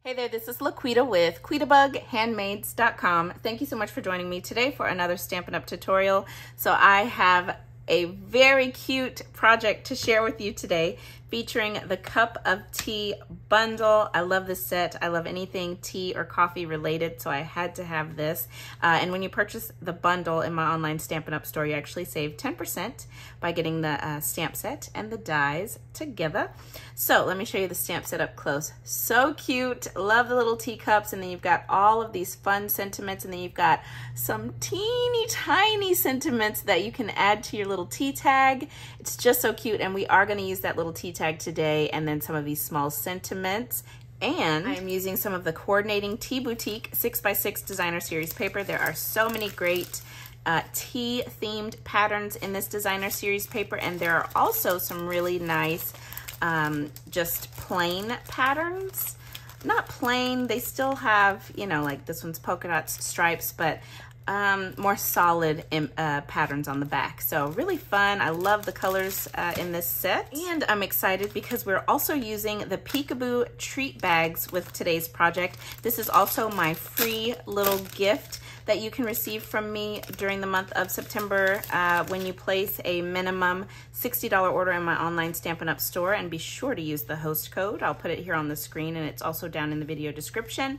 Hey there, this is Laquita with QuitaBugHandmades.com. Thank you so much for joining me today for another Stampin' Up! Tutorial. So I have a very cute project to share with you today featuring the Cup of Tea bundle. I love this set. I love anything tea or coffee related, so I had to have this. And when you purchase the bundle in my online Stampin' Up! Store, you actually save 10% by getting the stamp set and the dies together. So let me show you the stamp set up close. So cute. Love the little teacups, and then you've got all of these fun sentiments, and then you've got some teeny tiny sentiments that you can add to your little tea tag. It's just so cute, and we are going to use that little tea tag today, and then some of these small sentiments. And I am using some of the Coordinating Tea Boutique 6x6 Designer Series paper. There are so many great tea themed patterns in this Designer Series paper, and there are also some really nice just plain patterns. Not plain, they still have, you know, like this one's polka dots, stripes, but more solid patterns on the back. So really fun. I love the colors in this set. And I'm excited because we're also using the Peekaboo treat bags with today's project. This is also my free little gift that you can receive from me during the month of September when you place a minimum $60 order in my online Stampin' Up! Store, and be sure to use the host code. I'll put it here on the screen, and it's also down in the video description.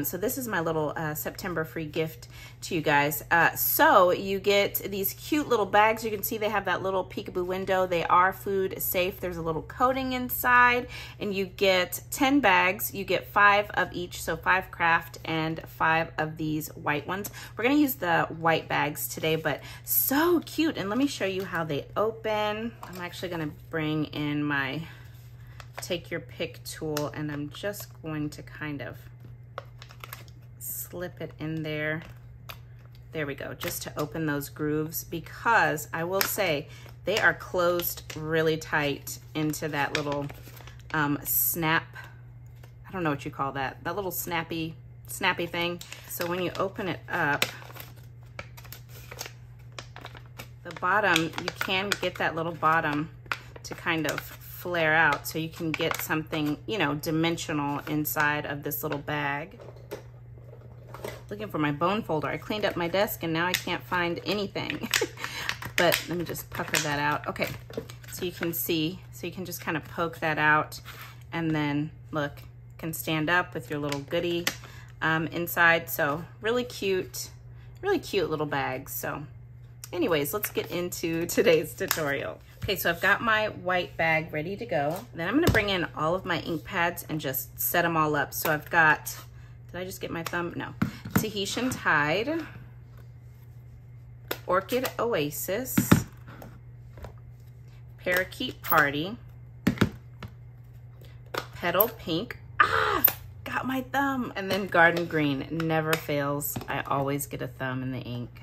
So this is my little September free gift to you guys. So you get these cute little bags. You can see they have that little peekaboo window. They are food safe. There's a little coating inside, and you get 10 bags. You get 5 of each, so 5 craft and 5 of these white ones. We're gonna use the white bags today, but so cute. And let me show you how they open. I'm actually gonna bring in my take your pick tool, and I'm just going to kind of slip it in there. There we go, just to open those grooves, because I will say they are closed really tight into that little snap. I don't know what you call that. That little snappy thing. So when you open it up, the bottom, you can get that little bottom to kind of flare out, so you can get something, you know, dimensional inside of this little bag. Looking for my bone folder. I cleaned up my desk and now I can't find anything. But let me just pucker that out. Okay, so you can see, so you can just kind of poke that out, and then look, can stand up with your little goodie inside. So really cute little bags. So anyways, let's get into today's tutorial. Okay, so I've got my white bag ready to go. Then I'm gonna bring in all of my ink pads and just set them all up. So I've got, did I just get my thumb? No. Tahitian Tide, Orchid Oasis, Parakeet Party, Petal Pink, got my thumb, and then Garden Green. Never fails. I always get a thumb in the ink.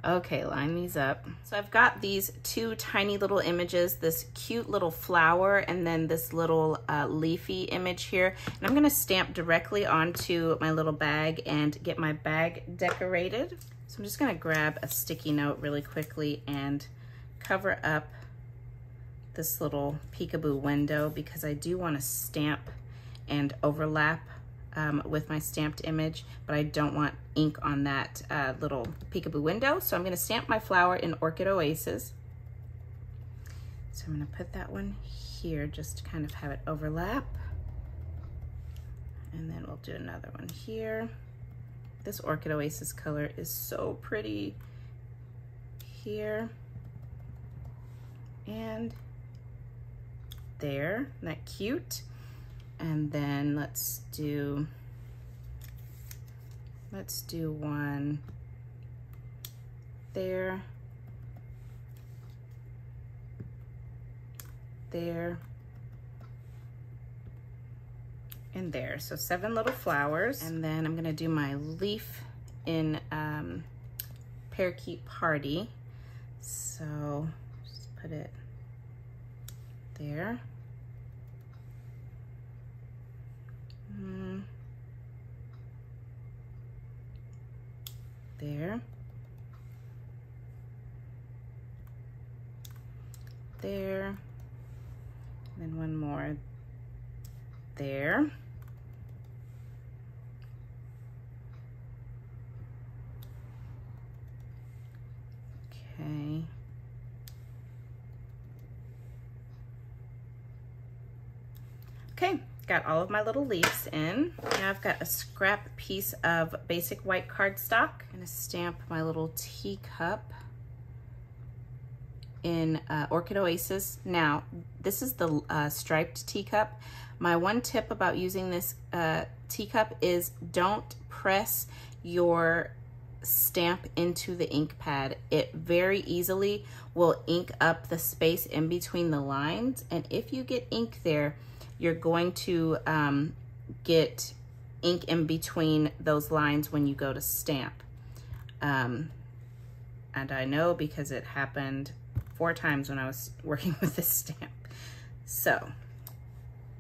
Okay, line these up. So I've got these 2 tiny little images, this cute little flower, and then this little leafy image here. And I'm gonna stamp directly onto my little bag and get my bag decorated. So I'm just gonna grab a sticky note really quickly and cover up this little peekaboo window, because I do wanna stamp and overlap with my stamped image, but I don't want ink on that little peekaboo window. So I'm gonna stamp my flower in Orchid Oasis. So I'm gonna put that one here just to kind of have it overlap. And then we'll do another one here. This Orchid Oasis color is so pretty. Here. And there, isn't that cute? And then let's do one there, there, and there. So 7 little flowers. And then I'm gonna do my leaf in Parakeet Party. So just put it there. There, there, and then one more there, Okay. Okay, got all of my little leaves in. Now I've got a scrap piece of basic white cardstock. I'm gonna stamp my little teacup in Orchid Oasis. Now, this is the striped teacup. My one tip about using this teacup is don't press your stamp into the ink pad. It very easily will ink up the space in between the lines, and if you get ink there, you're going to get ink in between those lines when you go to stamp. And I know because it happened 4 times when I was working with this stamp. So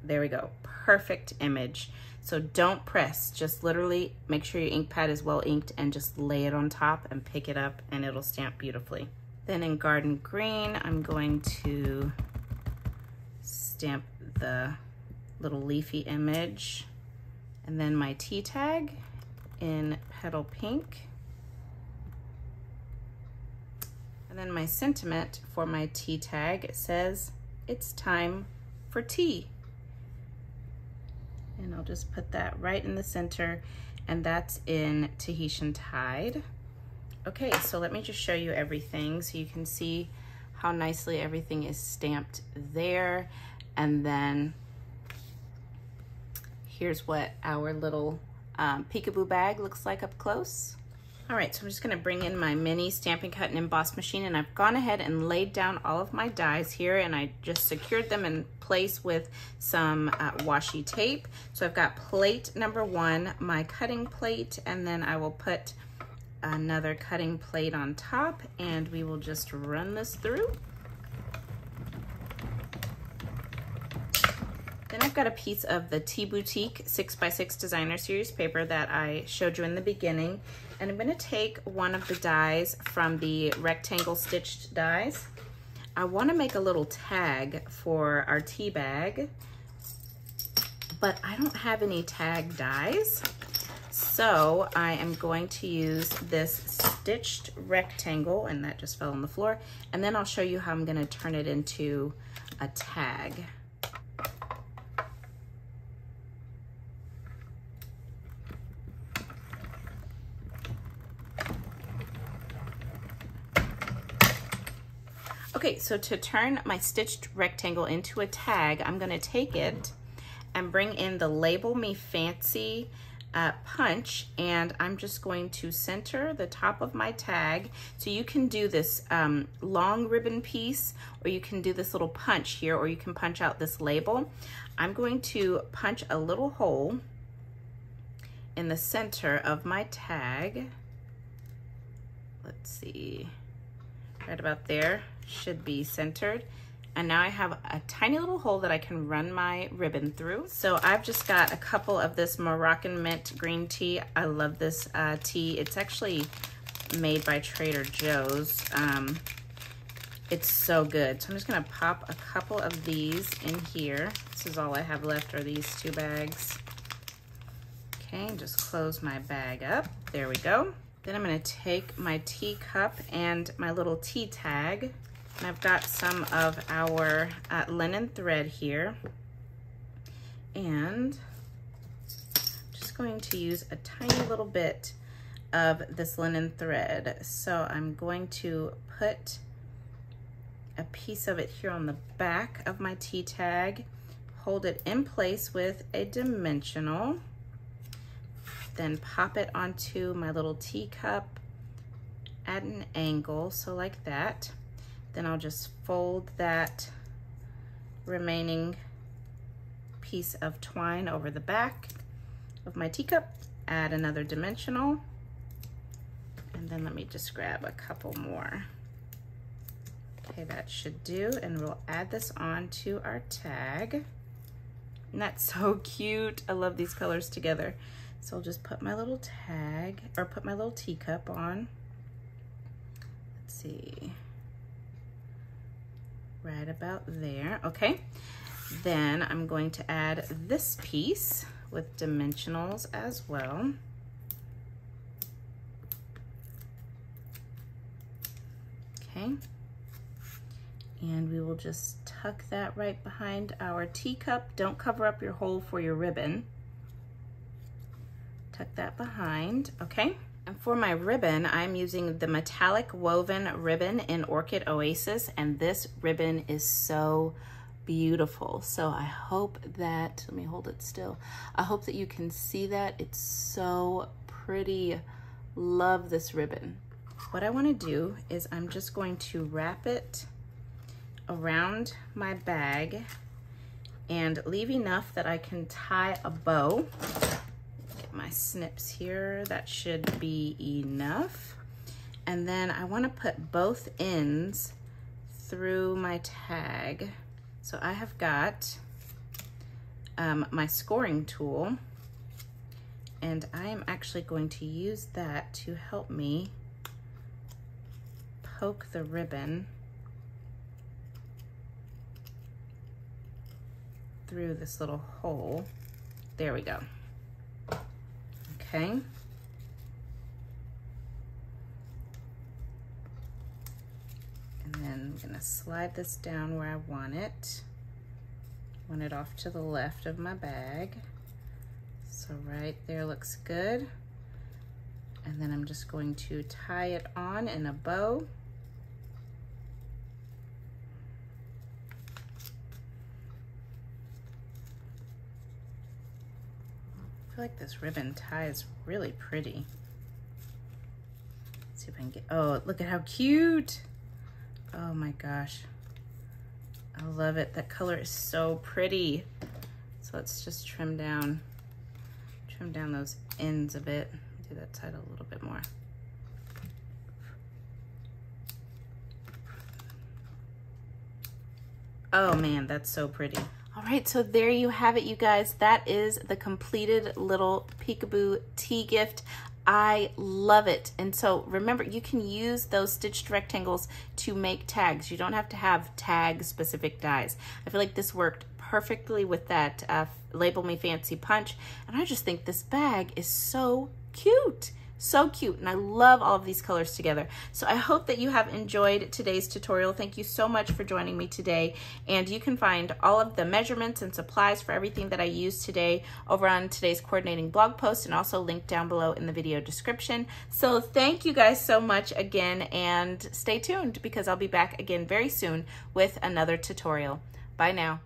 there we go, perfect image. So don't press, just literally make sure your ink pad is well inked and just lay it on top and pick it up and it'll stamp beautifully. Then in Garden Green, I'm going to stamp the little leafy image, and then my tea tag in Petal Pink, and then my sentiment for my tea tag says it's time for tea, and I'll just put that right in the center, and that's in Tahitian Tide. Okay, so let me just show you everything so you can see how nicely everything is stamped there. And then here's what our little peekaboo bag looks like up close. All right, so I'm just gonna bring in my mini Stampin' Cut and Emboss machine, and I've gone ahead and laid down all of my dies here, and I just secured them in place with some washi tape. So I've got plate number 1, my cutting plate, and then I will put another cutting plate on top, and we will just run this through. Then I've got a piece of the Tea Boutique 6x6 Designer Series paper that I showed you in the beginning, and I'm gonna take one of the dies from the rectangle stitched dies. I wanna make a little tag for our tea bag, but I don't have any tag dies. So I am going to use this stitched rectangle, and that just fell on the floor, and then I'll show you how I'm gonna turn it into a tag. Okay, so to turn my stitched rectangle into a tag, I'm gonna take it and bring in the Label Me Fancy punch, and I'm just going to center the top of my tag. So you can do this long ribbon piece, or you can do this little punch here, or you can punch out this label. I'm going to punch a little hole in the center of my tag. Let's see, right about there, should be centered. And now I have a tiny little hole that I can run my ribbon through. So I've just got a couple of this Moroccan mint green tea. I love this tea. It's actually made by Trader Joe's. It's so good. So I'm just gonna pop a couple of these in here. This is all I have left are these 2 bags. Okay, and just close my bag up. There we go. Then I'm gonna take my teacup and my little tea tag, and I've got some of our linen thread here, and I'm just going to use a tiny little bit of this linen thread. So I'm going to put a piece of it here on the back of my tea tag, hold it in place with a dimensional, then pop it onto my little teacup at an angle, so like that. Then I'll just fold that remaining piece of twine over the back of my teacup, add another dimensional, and then let me just grab a couple more. Okay, that should do, and we'll add this on to our tag. And that's so cute. I love these colors together. So I'll just put my little tag, or put my little teacup on. Let's see. Right about there, okay. Then I'm going to add this piece with dimensionals as well. Okay. And we will just tuck that right behind our teacup. Don't cover up your hole for your ribbon. Tuck that behind, okay? And for my ribbon, I'm using the metallic woven ribbon in Orchid Oasis, and this ribbon is so beautiful. So I hope that, let me hold it still. I hope that you can see that. It's so pretty. Love this ribbon. What I want to do is I'm just going to wrap it around my bag and leave enough that I can tie a bow. My snips here, that should be enough. And then I want to put both ends through my tag. So I have got my scoring tool, and I am actually going to use that to help me poke the ribbon through this little hole. There we go. Okay. And then I'm gonna slide this down where I want it. Want it off to the left of my bag. So right there looks good. And then I'm just going to tie it on in a bow. I feel like this ribbon tie is really pretty. Let's see if I can get, oh, look at how cute. Oh my gosh. I love it. That color is so pretty. So let's just trim down those ends a bit. Do that side a little bit more. Oh man, that's so pretty. All right, so there you have it, you guys. That is the completed little Peekaboo tea gift. I love it. And so remember, you can use those stitched rectangles to make tags. You don't have to have tag specific dies. I feel like this worked perfectly with that Label Me Fancy punch. And I just think this bag is so cute. So cute, and I love all of these colors together. So I hope that you have enjoyed today's tutorial. Thank you so much for joining me today, and you can find all of the measurements and supplies for everything that I used today over on today's coordinating blog post, and also linked down below in the video description. So thank you guys so much again, and stay tuned because I'll be back again very soon with another tutorial. Bye now.